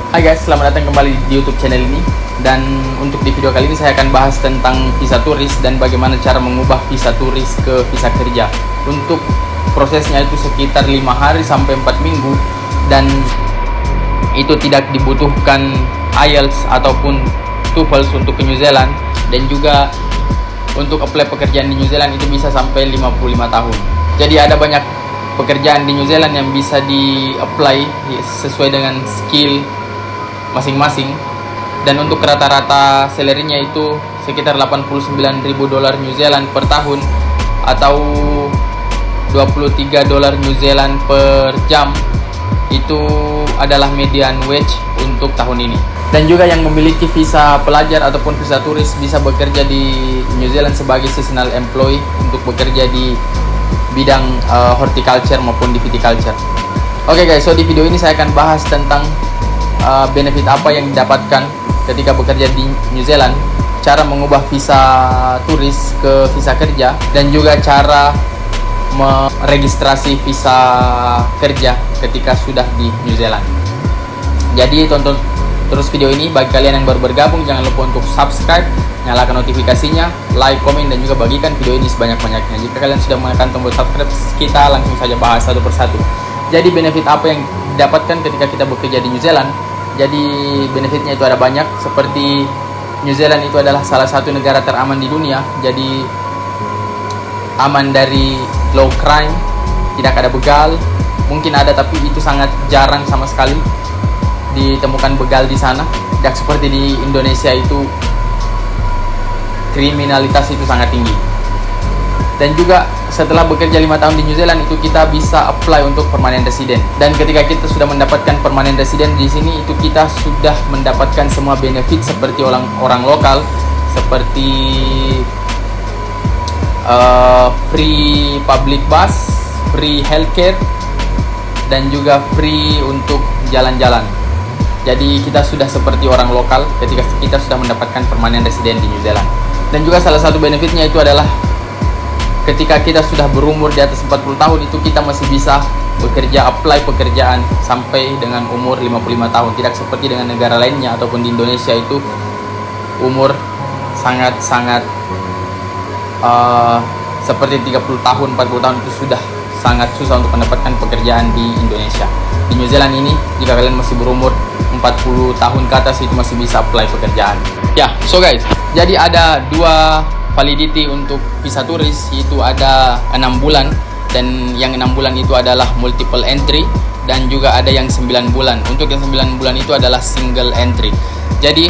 Hai guys, selamat datang kembali di YouTube channel ini. Dan untuk di video kali ini saya akan bahas tentang visa turis dan bagaimana cara mengubah visa turis ke visa kerja. Untuk prosesnya itu sekitar 5 hari sampai 4 minggu, dan itu tidak dibutuhkan IELTS ataupun TOEFL untuk ke New Zealand. Dan juga untuk apply pekerjaan di New Zealand itu bisa sampai 55 tahun. Jadi ada banyak pekerjaan di New Zealand yang bisa di-apply sesuai dengan skill masing-masing. Dan untuk rata-rata salary-nya itu sekitar 89.000 dolar New Zealand per tahun atau 23 dolar New Zealand per jam. Itu adalah median wage untuk tahun ini. Dan juga yang memiliki visa pelajar ataupun visa turis bisa bekerja di New Zealand sebagai seasonal employee untuk bekerja di bidang horticulture maupun di viticulture. Oke guys, so di video ini saya akan bahas tentang benefit apa yang didapatkan ketika bekerja di New Zealand, cara mengubah visa turis ke visa kerja, dan juga cara meregistrasi visa kerja ketika sudah di New Zealand. Jadi tonton terus video ini. Bagi kalian yang baru bergabung, jangan lupa untuk subscribe, nyalakan notifikasinya, like, komen, dan juga bagikan video ini sebanyak-banyaknya. Jika kalian sudah menekan tombol subscribe, kita langsung saja bahas satu persatu. Jadi benefit apa yang didapatkan ketika kita bekerja di New Zealand? Jadi benefitnya itu ada banyak, seperti New Zealand itu adalah salah satu negara teraman di dunia. Jadi aman dari low crime, tidak ada begal. Mungkin ada tapi itu sangat jarang sama sekali ditemukan begal di sana. Tidak seperti di Indonesia itu kriminalitas itu sangat tinggi. Dan juga setelah bekerja 5 tahun di New Zealand itu kita bisa apply untuk permanent resident. Dan ketika kita sudah mendapatkan permanent resident di sini, itu kita sudah mendapatkan semua benefit seperti orang lokal, seperti free public bus, free healthcare, dan juga free untuk jalan-jalan. Jadi kita sudah seperti orang lokal ketika kita sudah mendapatkan permanent resident di New Zealand. Dan juga salah satu benefitnya itu adalah ketika kita sudah berumur di atas 40 tahun itu kita masih bisa bekerja, apply pekerjaan sampai dengan umur 55 tahun. Tidak seperti dengan negara lainnya ataupun di Indonesia itu umur sangat-sangat seperti 30 tahun, 40 tahun itu sudah sangat susah untuk mendapatkan pekerjaan di Indonesia. Di New Zealand ini jika kalian masih berumur 40 tahun ke atas itu masih bisa apply pekerjaan. Ya, so guys, jadi ada 2 validity untuk visa turis, yaitu ada 6 bulan, dan yang 6 bulan itu adalah multiple entry, dan juga ada yang 9 bulan. Untuk yang 9 bulan itu adalah single entry. Jadi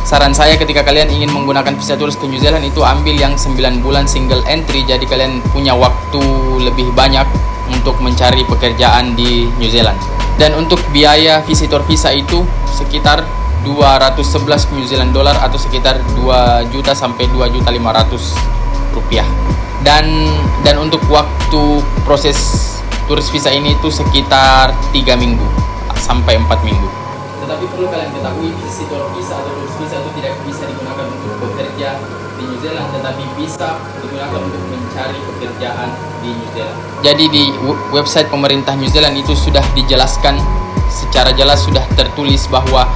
saran saya ketika kalian ingin menggunakan visa turis ke New Zealand itu ambil yang 9 bulan single entry. Jadi kalian punya waktu lebih banyak untuk mencari pekerjaan di New Zealand. Dan untuk biaya visitor visa itu sekitar 211 New Zealand dollar atau sekitar 2 juta sampai 2.500.000 rupiah. Dan untuk waktu proses turis visa ini itu sekitar 3 minggu sampai 4 minggu. Tetapi perlu kalian ketahui, visitor visa atau turis visa itu tidak bisa digunakan untuk bekerja di New Zealand, tetapi bisa digunakan untuk mencari pekerjaan di New Zealand. Jadi di website pemerintah New Zealand itu sudah dijelaskan secara jelas, sudah tertulis bahwa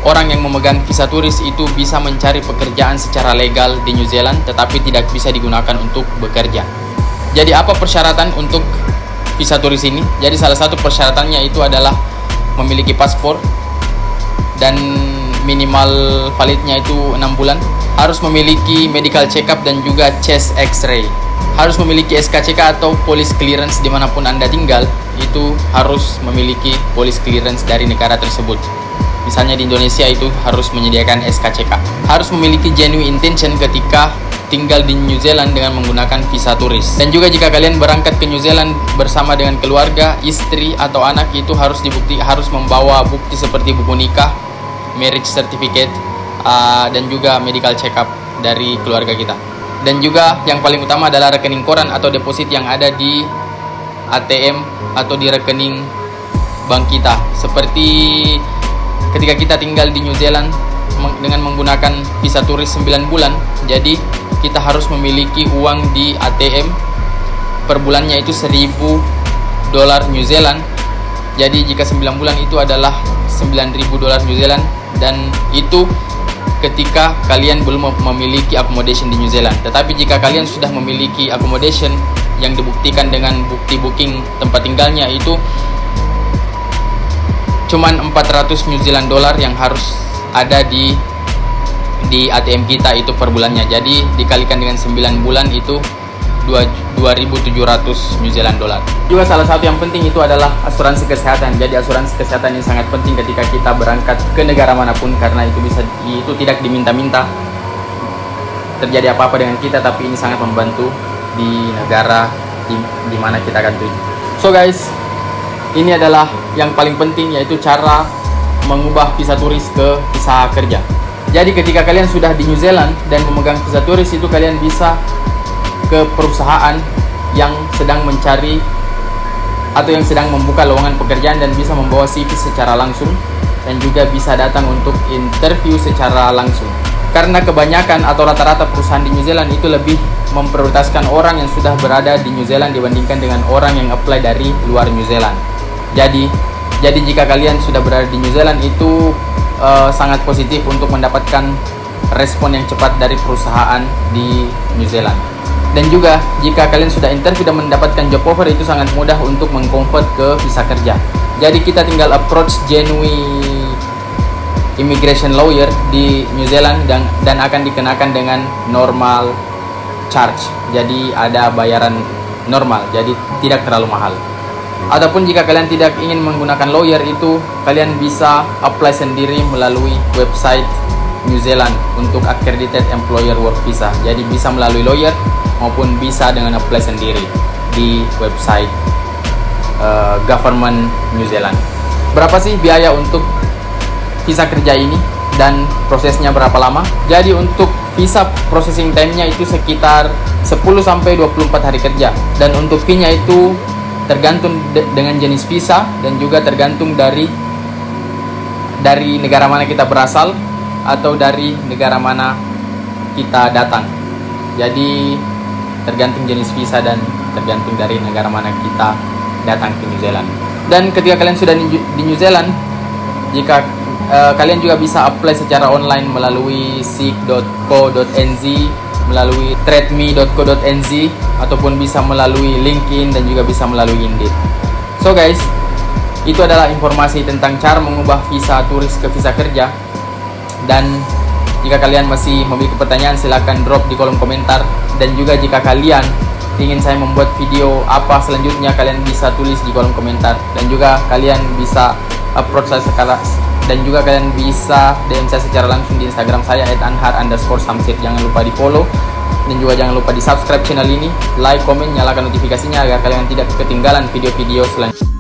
orang yang memegang visa turis itu bisa mencari pekerjaan secara legal di New Zealand, tetapi tidak bisa digunakan untuk bekerja. Jadi apa persyaratan untuk visa turis ini? Jadi salah satu persyaratannya itu adalah memiliki paspor, dan minimal validnya itu 6 bulan. Harus memiliki medical check up dan juga chest x-ray. Harus memiliki SKCK atau police clearance dimanapun Anda tinggal. Itu harus memiliki police clearance dari negara tersebut. Misalnya di Indonesia itu harus menyediakan SKCK. Harus memiliki genuine intention ketika tinggal di New Zealand dengan menggunakan visa turis. Dan juga jika kalian berangkat ke New Zealand bersama dengan keluarga, istri atau anak, itu harus membawa bukti seperti buku nikah, marriage certificate, dan juga medical check up dari keluarga kita. Dan juga yang paling utama adalah rekening koran atau deposit yang ada di ATM atau di rekening bank kita. Seperti ketika kita tinggal di New Zealand dengan menggunakan visa turis 9 bulan, jadi kita harus memiliki uang di ATM per bulannya itu $1.000 New Zealand. Jadi jika 9 bulan itu adalah $9.000 New Zealand, dan itu ketika kalian belum memiliki accommodation di New Zealand. Tetapi jika kalian sudah memiliki accommodation yang dibuktikan dengan bukti booking tempat tinggalnya, itu cuman $400 New Zealand yang harus ada di ATM kita itu per bulannya. Jadi dikalikan dengan 9 bulan itu 2.700 New Zealand dollar. Juga salah satu yang penting itu adalah asuransi kesehatan. Jadi asuransi kesehatan ini sangat penting ketika kita berangkat ke negara manapun, karena itu tidak diminta-minta terjadi apa-apa dengan kita, tapi ini sangat membantu di negara di mana kita akan tuju. So guys, ini adalah yang paling penting, yaitu cara mengubah visa turis ke visa kerja. Jadi ketika kalian sudah di New Zealand dan memegang visa turis, itu kalian bisa ke perusahaan yang sedang mencari atau yang sedang membuka lowongan pekerjaan dan bisa membawa CV secara langsung, dan juga bisa datang untuk interview secara langsung. Karena kebanyakan atau rata-rata perusahaan di New Zealand itu lebih memprioritaskan orang yang sudah berada di New Zealand dibandingkan dengan orang yang apply dari luar New Zealand. Jadi jika kalian sudah berada di New Zealand, itu sangat positif untuk mendapatkan respon yang cepat dari perusahaan di New Zealand. Dan juga jika kalian sudah interview dan mendapatkan job offer, itu sangat mudah untuk mengconvert ke visa kerja. Jadi kita tinggal approach genuine immigration lawyer di New Zealand dan akan dikenakan dengan normal charge. Jadi ada bayaran normal, jadi tidak terlalu mahal. Ataupun jika kalian tidak ingin menggunakan lawyer, itu kalian bisa apply sendiri melalui website New Zealand untuk accredited employer work visa. Jadi bisa melalui lawyer maupun bisa dengan apply sendiri di website government New Zealand. Berapa sih biaya untuk visa kerja ini dan prosesnya berapa lama? Jadi untuk visa processing time-nya itu sekitar 10-24 hari kerja, dan untuk fee-nya itu tergantung dengan jenis visa dan juga tergantung dari negara mana kita berasal atau dari negara mana kita datang. Jadi tergantung jenis visa dan tergantung dari negara mana kita datang ke New Zealand. Dan ketika kalian sudah di New Zealand, jika kalian juga bisa apply secara online melalui seek.co.nz, melalui trademe.co.nz, ataupun bisa melalui LinkedIn dan juga bisa melalui Indeed. So guys, itu adalah informasi tentang cara mengubah visa turis ke visa kerja. Dan jika kalian masih memiliki pertanyaan, silahkan drop di kolom komentar. Dan juga jika kalian ingin saya membuat video apa selanjutnya, kalian bisa tulis di kolom komentar. Dan juga kalian bisa approach saya sekarang, dan juga kalian bisa DM saya secara langsung di Instagram saya @anhar_samsir. Jangan lupa di follow dan juga jangan lupa di subscribe channel ini, like, komen, nyalakan notifikasinya agar kalian tidak ketinggalan video-video selanjutnya.